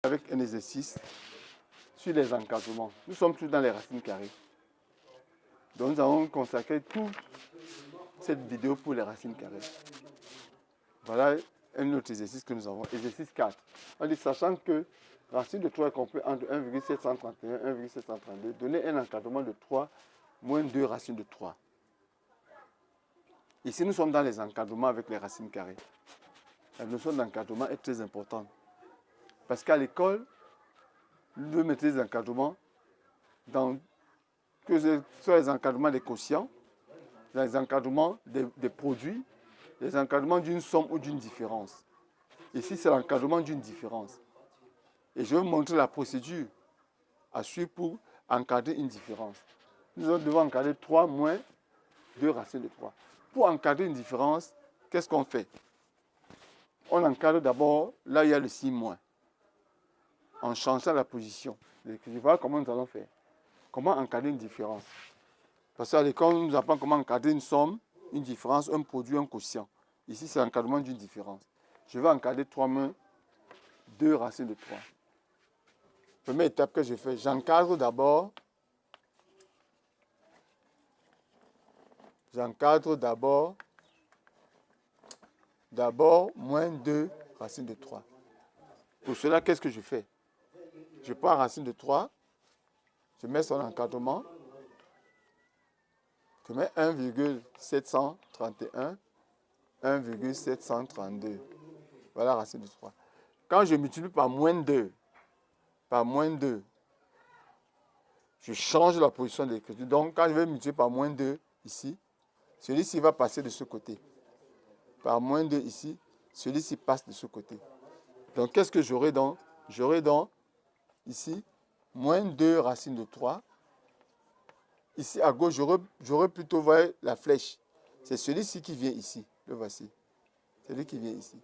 Avec un exercice sur les encadrements. Nous sommes tous dans les racines carrées. Donc nous avons consacré toute cette vidéo pour les racines carrées. Voilà un autre exercice que nous avons. Exercice 4. On dit, sachant que racine de 3 est compris entre 1,731 et 1,732, donner un encadrement de 3 moins 2 racines de 3. Ici, nous sommes dans les encadrements avec les racines carrées. La notion d'encadrement est très importante. Parce qu'à l'école, nous mettons les encadrements que ce soit les encadrements des quotients, les encadrements des produits, les encadrements d'une somme ou d'une différence. Ici, c'est l'encadrement d'une différence. Et je vais vous montrer la procédure à suivre pour encadrer une différence. Nous devons encadrer 3 moins 2 racines de 3. Pour encadrer une différence, qu'est-ce qu'on fait? On encadre d'abord là où il y a le signe moins, en changeant la position. Voilà comment nous allons faire. Comment encadrer une différence? Parce qu'à l'école, on nous apprend comment encadrer une somme, une différence, un produit, un quotient. Ici, c'est l'encadrement d'une différence. Je vais encadrer 3 moins 2 racines de 3. Première étape que je fais, j'encadre d'abord moins 2 racines de 3. Pour cela, qu'est-ce que je fais? Je prends racine de 3, je mets son encadrement, je mets 1,731, 1,732. Voilà la racine de 3. Quand je multiplie par moins 2, je change la position de l'écriture. Donc, quand je vais multiplier par moins 2 ici, celui-ci va passer de ce côté. Par moins 2 ici, celui-ci passe de ce côté. Donc, qu'est-ce que j'aurai donc? J'aurai donc ici moins 2 racines de 3. Ici, à gauche, j'aurai plutôt, voyez, la flèche. C'est celui-ci qui vient ici. Le voici. C'est lui qui vient ici.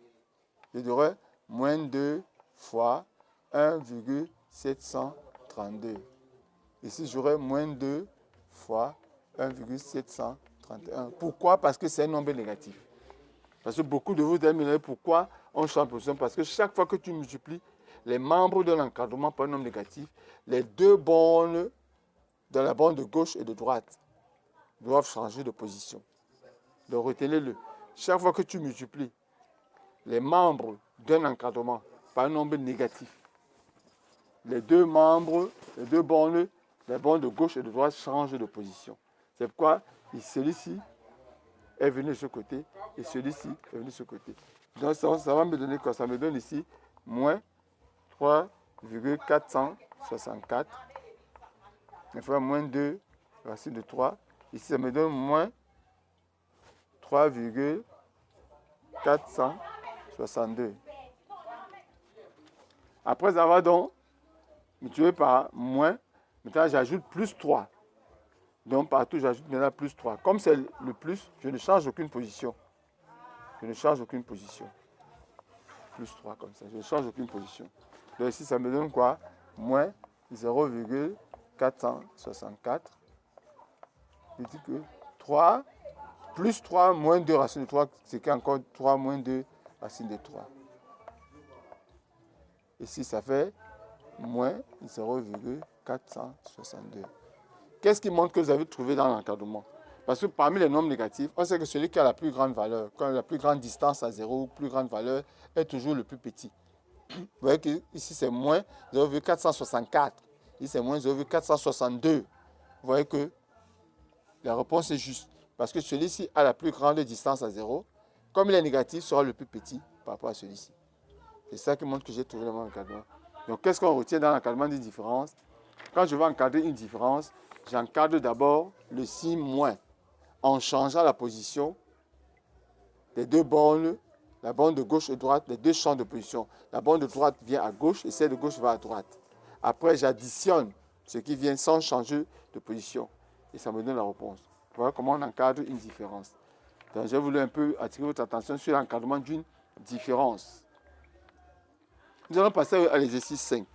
J'aurai moins 2 fois 1,732. Ici, j'aurai moins 2 fois 1,731. Pourquoi? Parce que c'est un nombre négatif. Parce que beaucoup de vous allez me demander pourquoi on change de position. Parce que chaque fois que tu multiplies les membres de l'encadrement par un nombre négatif, les deux bornes dans la borne de gauche et de droite doivent changer de position. Donc retenez-le. Chaque fois que tu multiplies les membres d'un encadrement par un nombre négatif, les deux bornes de gauche et de droite changent de position. C'est pourquoi celui-ci est venu de ce côté et celui-ci est venu de ce côté. Donc ça va me donner quoi? Ça me donne ici moins 3,464. Il faut moins 2 racine de 3. Ici, ça me donne moins 3,462. Après avoir donc multiplié par moins, maintenant j'ajoute plus 3. Donc partout, j'ajoute maintenant plus 3. Comme c'est le plus, je ne change aucune position. Plus 3 comme ça, je ne change aucune position. Donc ici, ça me donne quoi? Moins 0,464. Je dis que 3 plus 3 moins 2 racines de 3, c'est encore 3 moins 2 racines de 3. Ici, ça fait moins 0,462. Qu'est-ce qui montre que vous avez trouvé dans l'encadrement? Parce que parmi les nombres négatifs, on sait que celui qui a la plus grande valeur, quand la plus grande distance à 0, plus grande valeur, est toujours le plus petit. Vous voyez que ici c'est moins 0,464. Ici c'est moins 0,462. Vous voyez que la réponse est juste. Parce que celui-ci a la plus grande distance à 0. Comme il est négatif, sera le plus petit par rapport à celui-ci. C'est ça qui montre que j'ai trouvé dans mon encadrement. Donc qu'est-ce qu'on retient dans l'encadrement d'une différence? Quand je veux encadrer une différence, j'encadre d'abord le signe moins en changeant la position des deux bornes, la borne de gauche et de droite, les deux champs de position. La borne de droite vient à gauche et celle de gauche va à droite. Après, j'additionne ce qui vient sans changer de position. Et ça me donne la réponse. Voilà comment on encadre une différence. Donc, j'ai voulu un peu attirer votre attention sur l'encadrement d'une différence. Nous allons passer à l'exercice 5.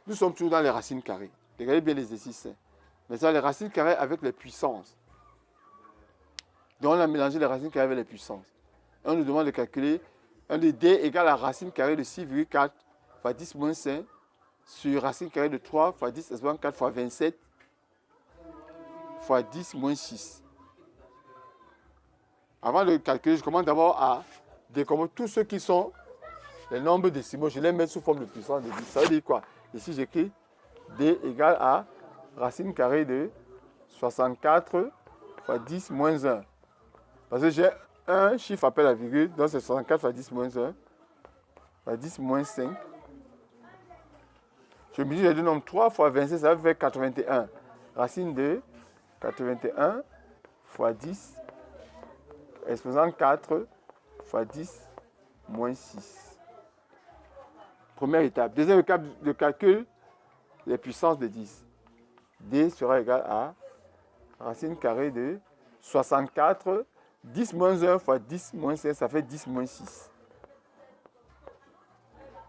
Nous sommes toujours dans les racines carrées. Regardez bien l'exercice 5. Maintenant, les racines carrées avec les puissances. Donc, on a mélangé les racines carrées avec les puissances. Et on nous demande de calculer 1 de D égale à racine carrée de 6,4 fois 10 moins 5 sur racine carrée de 3 fois 10 exposant 4 fois 27 fois 10 moins 6. Avant de calculer, je commence d'abord à décomposer tous ceux qui sont les nombres décimaux. Je les mets sous forme de puissance de 10. Ça veut dire quoi? Ici, j'écris D égale à racine carrée de 64 fois 10 moins 1. Parce que j'ai un chiffre après la virgule, donc c'est 64 fois 10 moins 1 fois 10 moins 5. Je multiplie les deux nombres 3 fois 27, ça va faire 81. Racine de 81 fois 10 exposant 4 fois 10 moins 6. Première étape. Deuxième étape de calcul, les puissances de 10. D sera égal à racine carrée de 64, 10 moins 1 fois 10 moins 5, ça fait 10 moins 6.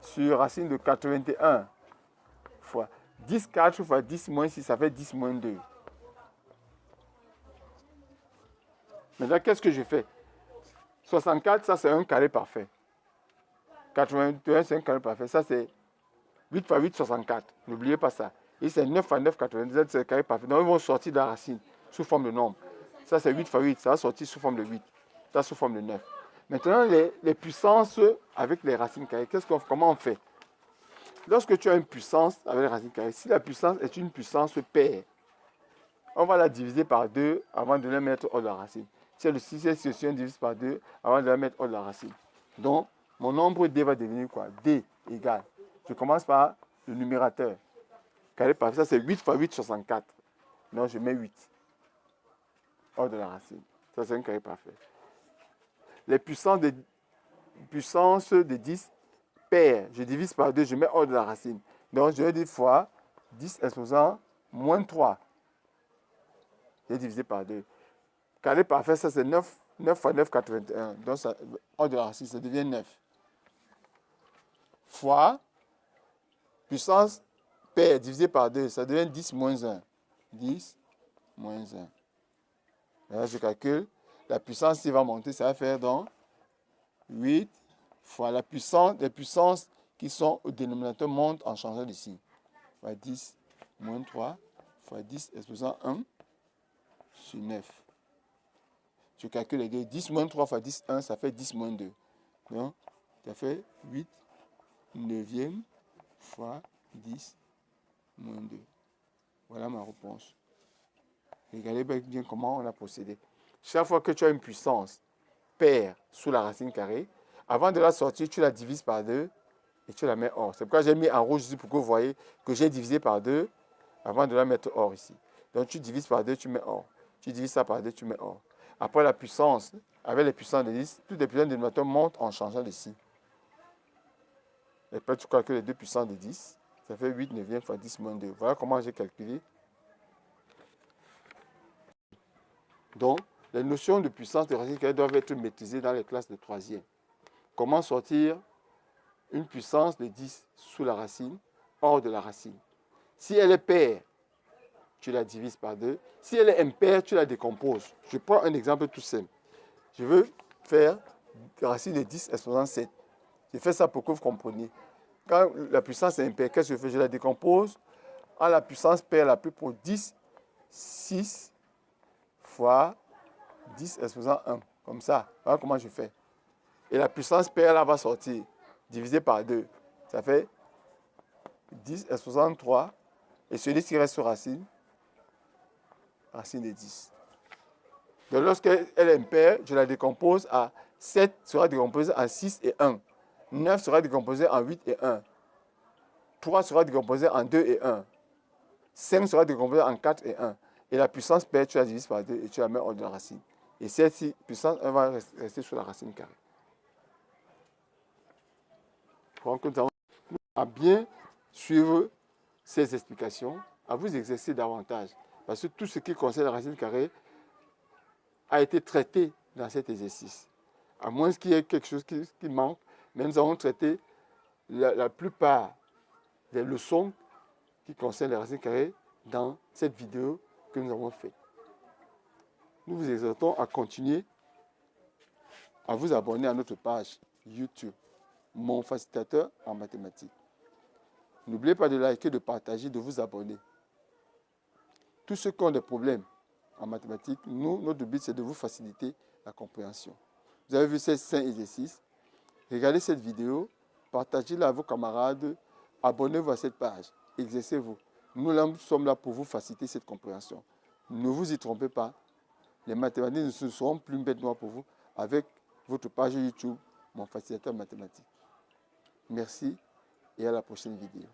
Sur racine de 81 fois 10, 4 fois 10 moins 6, ça fait 10 moins 2. Maintenant, qu'est-ce que je fais? 64, ça c'est un carré parfait. 81, c'est un carré parfait. Ça c'est 8 fois 8, 64. N'oubliez pas ça. Et c'est 9 fois 9, 97, c'est un carré parfait. Donc ils vont sortir de la racine sous forme de nombre. Ça c'est 8 fois 8, ça va sortir sous forme de 8. Ça sous forme de 9. Maintenant, les puissances avec les racines carrées, comment on fait? Lorsque tu as une puissance avec les racines carrées, si la puissance est une puissance paire, on va la diviser par 2 avant de la mettre hors de la racine. Si c'est on divise par 2 avant de la mettre hors de la racine. Donc, mon nombre D va devenir quoi? D égale. Je commence par le numérateur. Carré parfait, ça c'est 8 fois 8, 64. Donc, je mets 8 hors de la racine. Ça, c'est un carré parfait. Les puissances de 10 paires, je divise par 2, je mets hors de la racine. Donc, je vais dire fois 10 exposant moins 3. J'ai divisé par 2. Carré parfait, ça c'est 9 fois 9, 81. Donc, ça, hors de la racine, ça devient 9. Fois puissance paire divisé par 2, ça devient 10 moins 1. 10 moins 1. Là, je calcule. La puissance qui va monter, ça va faire donc 8 fois la puissance. Les puissances qui sont au dénominateur montent en changeant de signe. Fois 10 moins 3 fois 10 exposant 1 sur 9. Je calcule les deux. 10 moins 3 fois 10, 1, ça fait 10 moins 2. Donc, ça fait 8 neuvième fois 10 moins 2. Voilà ma réponse. Regardez bien comment on a procédé. Chaque fois que tu as une puissance paire sous la racine carrée, avant de la sortir, tu la divises par 2 et tu la mets hors. C'est pourquoi j'ai mis en rouge ici pour que vous voyez que j'ai divisé par 2 avant de la mettre hors ici. Donc tu divises par 2, tu mets hors. Tu divises ça par 2, tu mets hors. Après la puissance, avec les puissances de 10, toutes les puissances de dénominateur montent en changeant de signe. Et après tu calcules les deux puissances de 10, ça fait 8 neuvième fois 10 moins 2. Voilà comment j'ai calculé. Donc, les notions de puissance de racine carrée doivent être maîtrisées dans les classes de 3e. Comment sortir une puissance de 10 sous la racine, hors de la racine? Si elle est paire, tu la divises par 2. Si elle est impaire, tu la décomposes. Je prends un exemple tout simple. Je veux faire la racine de 10 exposant 7. Je fais ça pour que vous compreniez. Quand la puissance est impaire, qu'est-ce que je fais? Je la décompose en la puissance paire la plus pour 10, 6 fois 10 exposant 1. Comme ça. Voilà comment je fais. Et la puissance paire là va sortir. Divisé par 2. Ça fait 10 exposant 3. Et celui qui reste sur racine, racine de 10. Donc lorsqu'elle est impaire, je la décompose à 7 sera décomposé en 6 et 1. 9 sera décomposé en 8 et 1. 3 sera décomposé en 2 et 1. 5 sera décomposé en 4 et 1. Et la puissance paire, tu la divises par 2 et tu la mets hors de la racine. Et cette puissance 1 va rester sur la racine carrée. Donc nous avons à bien suivre ces explications, à vous exercer davantage. Parce que tout ce qui concerne la racine carrée a été traité dans cet exercice. À moins qu'il y ait quelque chose qui manque, mais nous avons traité la plupart des leçons qui concernent les racines carrées dans cette vidéo que nous avons faite. Nous vous exhortons à continuer à vous abonner à notre page YouTube, mon facilitateur en mathématiques. N'oubliez pas de liker, de partager, de vous abonner. Tous ceux qui ont des problèmes en mathématiques, notre but, c'est de vous faciliter la compréhension. Vous avez vu ces 5 exercices. Regardez cette vidéo, partagez-la à vos camarades, abonnez-vous à cette page, exercez-vous. Nous sommes là pour vous faciliter cette compréhension. Ne vous y trompez pas. Les mathématiques ne seront plus une bête noire pour vous avec votre page YouTube, mon facilitateur mathématique. Merci et à la prochaine vidéo.